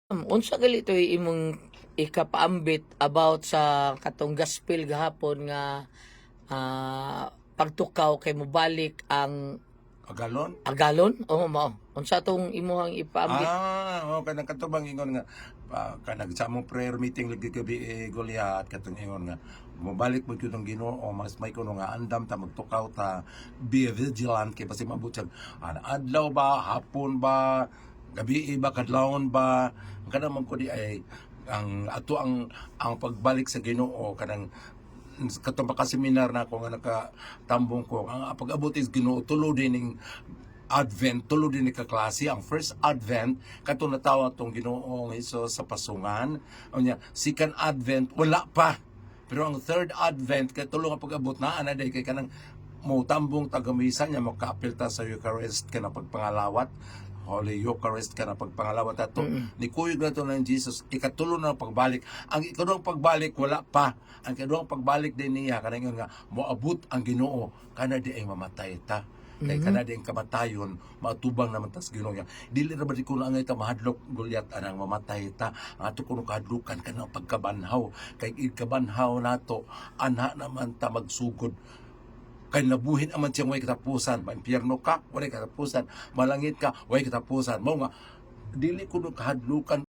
Unsa gali toy imong ikapaambit about sa katong gospel gahapon nga pagtukaw kay mobalik ang Agalon? agalon? Oo, mao. Unsa tong imuhang ipaambit? Kanang katubang ingon nga kanang sa among prayer meeting lagi gabi Goliath katong ingon nga mabalik mo gyud ang Ginoo mas may kuno nga andam ta magtukaw ta be vigilant kay basi maabot siya adlaw ba hapon ba gabi ba kadlawon ba kanang man ko di ay ang ato ang pagbalik sa Ginoo kanang katong seminar na ako nga nakatambong ko ang pag-abot is Ginoo tulo din ning Advent, tulo din ni kaklase. Ang first Advent, katong natawag tong Ginoong Hesus sa pasungan. Unya, second Advent, wala pa. Pero ang third Advent, kay tulo nga pag-abot na, anaday kay kanang mo tambong tagamisa niya, makaapil ta sa Eucharist ka na pagpangalawat. Holy Eucharist ka na pagpangalawat ato. Ni kuyog na to ng Jesus, ikatulo na pagbalik. Ang ikaduhang pagbalik, wala pa. Ang ikaduhang pagbalik din niya, kanang nga, moabot ang Ginoo, kana di ay mamatay ta. Kay kana din kamatayon matubang naman tas Ginoo niya dili ra ba di kuno angay ta mahadlok Goliath anang mamatay ta ato kuno kahadlukan kana pagkabanhaw kay kabanhaw nato anha naman ta magsugod kay nabuhin aman siyang way katapusan maimpyerno ka way katapusan malangit ka way katapusan mao nga dili kuno kahadlukan